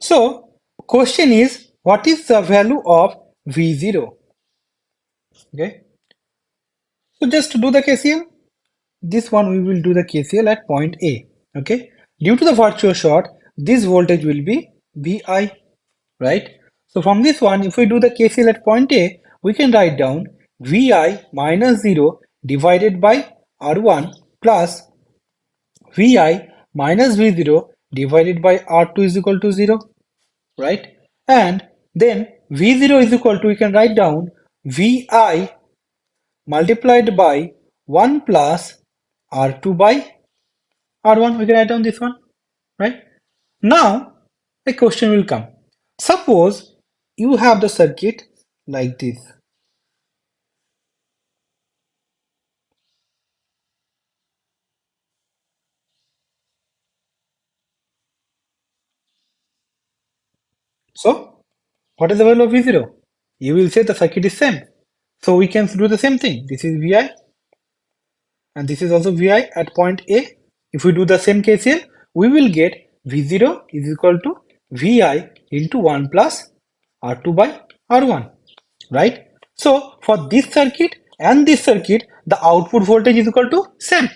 So question is, what is the value of V0? Okay, so just to do the KCL, this one we will do the KCL at point A. Okay, due to the virtual short, this voltage will be VI, right? So from this one, if we do the KCL at point A, we can write down VI minus 0 divided by R1 plus Vi minus V0 divided by R2 is equal to 0, right? And then V0 is equal to, we can write down Vi multiplied by 1 plus R2 by R1. We can write down this one, right? Now, a question will come. Suppose you have the circuit like this. So, what is the value of V0? You will say the circuit is same. So we can do the same thing. This is Vi and this is also Vi at point A. If we do the same KCL, we will get V0 is equal to Vi into 1 plus R2 by R1, right? So for this circuit and this circuit, the output voltage is equal to same,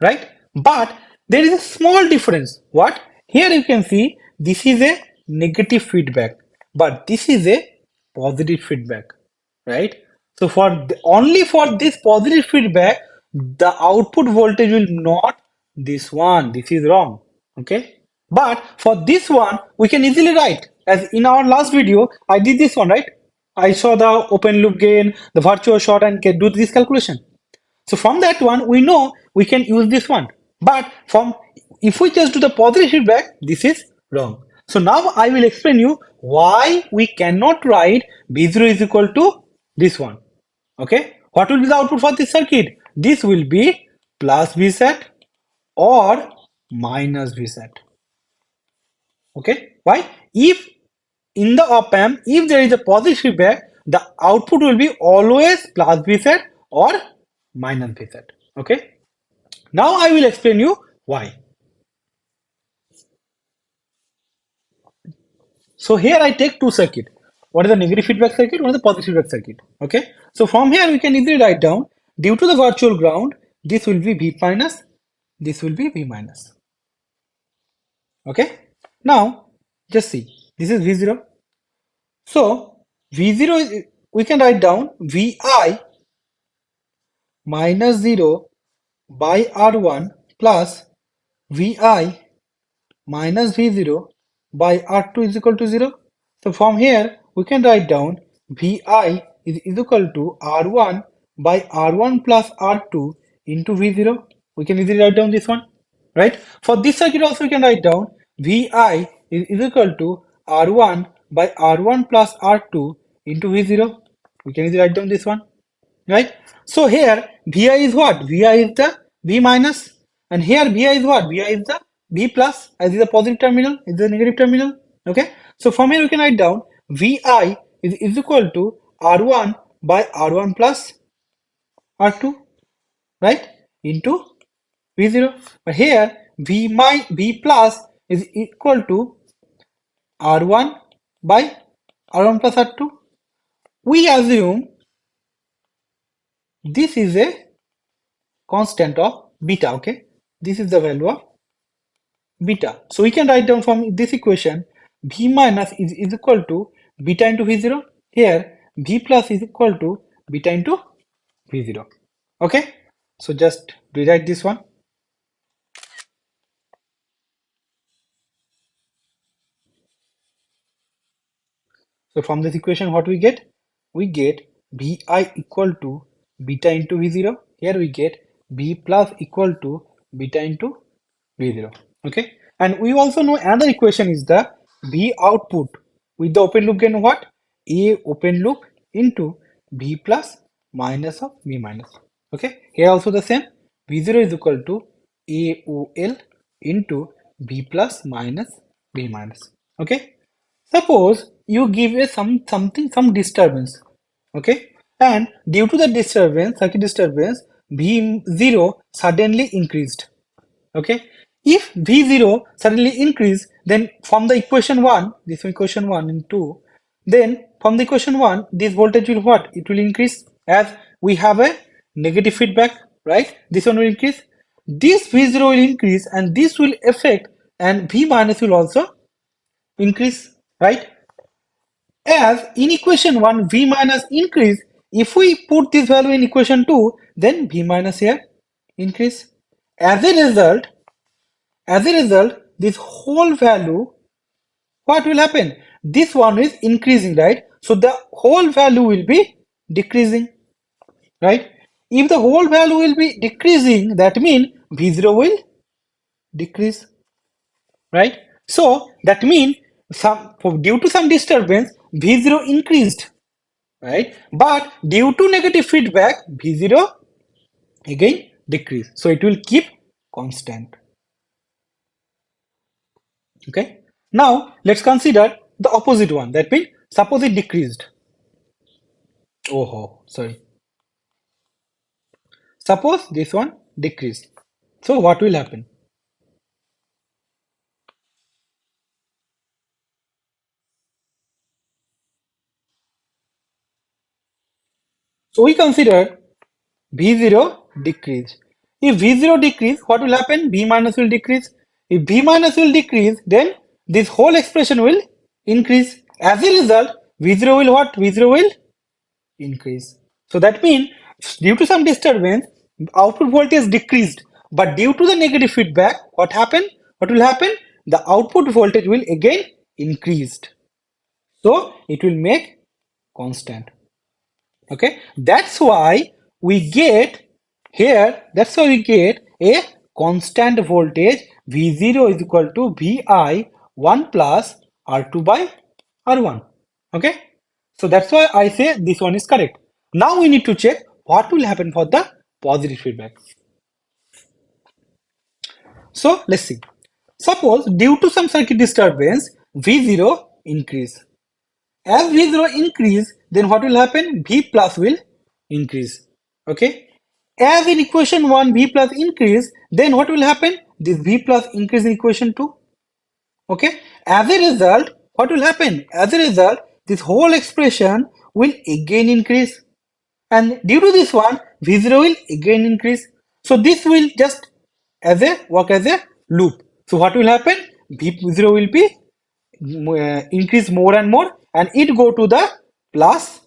right? But there is a small difference. What? Here you can see this is a negative feedback, but this is a positive feedback, right? So for only for this positive feedback, the output voltage will not this one. This is wrong. Okay. But for this one, we can easily write as in our last video, I did this one, right? I saw the open loop gain, the virtual short, and can do this calculation. So from that one, we know we can use this one. But from if we just do the positive feedback, this is wrong. So now I will explain you why we cannot write B0 is equal to this one. Okay, what will be the output for this circuit? This will be plus V set or minus V set. Okay, why? If in the op-amp, if there is a positive feedback, the output will be always plus V set or minus V set. Okay, now I will explain you why. So here I take two circuit. What is the negative feedback circuit? What is the positive feedback circuit? Okay. So from here we can easily write down, due to the virtual ground, this will be V minus, this will be V minus. Okay. Now just see, this is V0. So V0 is, we can write down Vi minus 0 by R1 plus Vi minus V0 by R2 is equal to 0. So from here we can write down Vi is equal to R1 by R1 plus R2 into V0. We can easily write down this one, right? For this circuit also we can write down Vi is equal to R1 by R1 plus R2 into V0. We can easily write down this one, right? So here Vi is what? Vi is the V minus, and here Vi is what? Vi is the V plus, as is the positive terminal, is the negative terminal. Okay, so from here we can write down Vi is equal to R1 by R1 plus R2, right, into V0. But here V plus is equal to R1 by R1 plus R2. We assume this is a constant of beta. Okay, this is the value of beta. So we can write down from this equation V minus is equal to beta into V0. Here V plus is equal to beta into V0. Okay, so just rewrite this one. So from this equation, what we get? We get Vi equal to beta into V0. Here we get V plus equal to beta into V0. Okay, and we also know another equation is the V output with the open loop gain what? A open loop into V plus minus of V minus. Okay, here also the same. V0 is equal to AOL into V plus minus V minus. Okay, suppose you give a some disturbance, okay, and due to the disturbance, circuit disturbance, V0 suddenly increased. Okay, If V0 suddenly increase, then from the equation 1, this equation 1 and 2, then from the equation 1, this voltage will what? It will increase as we have a negative feedback, right? This one will increase. This V0 will increase and this will affect, and V minus will also increase, right? As in equation 1, V minus increase. If we put this value in equation 2, then V minus here increase. As a result, this whole value, what will happen? This one is increasing, right? So the whole value will be decreasing, right? If the whole value will be decreasing, that means V0 will decrease, right? So that means due to some disturbance, V0 increased, right? But due to negative feedback, V0 again decrease. So it will keep constant. Okay. Now let's consider the opposite one. That means suppose it decreased. Oh, sorry. Suppose this one decreased. So what will happen? So we consider V0 decrease. If V0 decrease, what will happen? V minus will decrease. If V minus will decrease, then this whole expression will increase. As a result, V0 will what? V0 will increase. So that means due to some disturbance, output voltage decreased. But due to the negative feedback, what happened? What will happen? The output voltage will again increased. So it will make constant. Okay, that's why we get here, that's why we get a constant voltage V0 is equal to Vi 1 plus R2 by R1. Okay, so that's why I say this one is correct. Now we need to check what will happen for the positive feedback. So let's see. Suppose due to some circuit disturbance, V0 increase. As V0 increase, then what will happen? V plus will increase. Okay. As in equation 1, V plus increase, then what will happen? This V plus increase in equation 2. Okay. As a result, what will happen? As a result, this whole expression will again increase. And due to this one, V0 will again increase. So this will just work as a loop. So what will happen? V0 will be increase more and more, and it go to the plus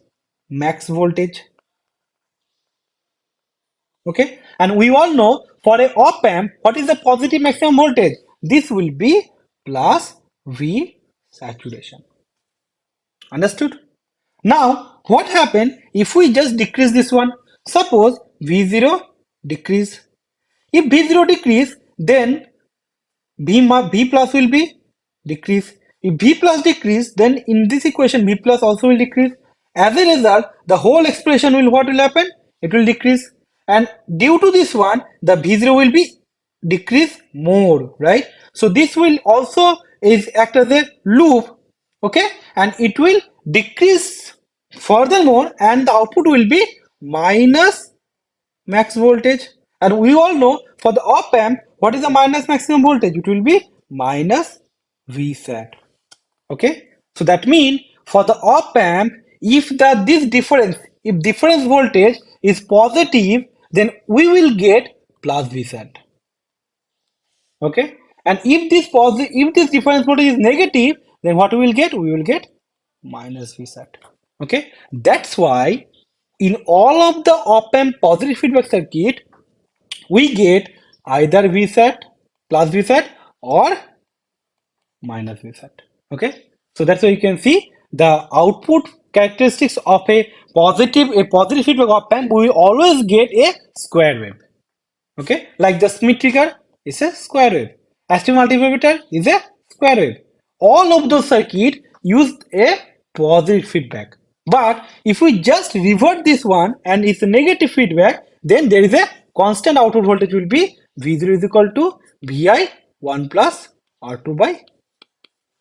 max voltage. Okay, and we all know for a op amp what is the positive maximum voltage? This will be plus V saturation. Understood? Now what happen if we just decrease this one? Suppose V0 decrease. If V0 decrease, then V plus will be decrease. If V plus decrease, then in this equation V plus also will decrease. As a result, the whole expression will what will happen? It will decrease. And due to this one, the V0 will be decrease more, right? So this will also is act as a loop, okay? And it will decrease furthermore, and the output will be minus max voltage. And we all know for the op amp, what is the minus maximum voltage? It will be minus Vsat. Okay, so that means for the op amp, if if difference voltage is positive, then we will get plus Vsat. Okay, and if this difference voltage is negative, then what we will get? We will get minus Vsat. Okay, that's why in all of the op amp positive feedback circuit, we get either Vsat plus Vsat or minus Vsat. Okay, so that's why you can see the output characteristics of a positive feedback op amp. We will always get a square wave. Okay, like the Smith trigger is a square wave. ST multivibrator is a square wave. All of those circuits use a positive feedback. But if we just revert this one and it's a negative feedback, then there is a constant output voltage will be V0 is equal to Vi 1 plus R2 by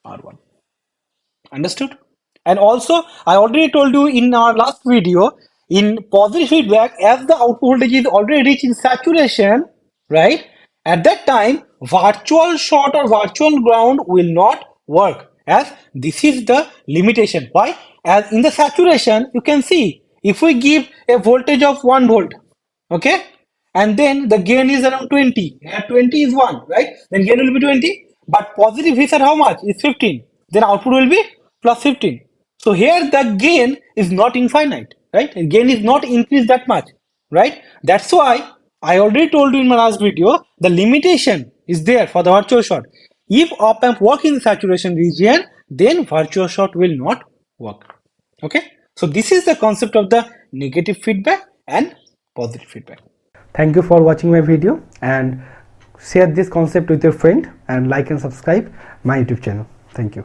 R1. Understood? And also, I already told you in our last video, in positive feedback, as the output voltage is already reaching saturation, right? At that time, virtual short or virtual ground will not work, as this is the limitation. Why? As in the saturation, you can see if we give a voltage of 1 volt, okay, and then the gain is around 20, at 20 is 1, right? Then gain will be 20, but positive is at how much? Is 15. Then output will be plus 15. So here the gain is not infinite, right? Gain is not increased that much, right? That's why I already told you in my last video, the limitation is there for the virtual short. If op-amp work in the saturation region, then virtual short will not work. Okay, so this is the concept of the negative feedback and positive feedback. Thank you for watching my video, and share this concept with your friend, and like and subscribe my YouTube channel. Thank you.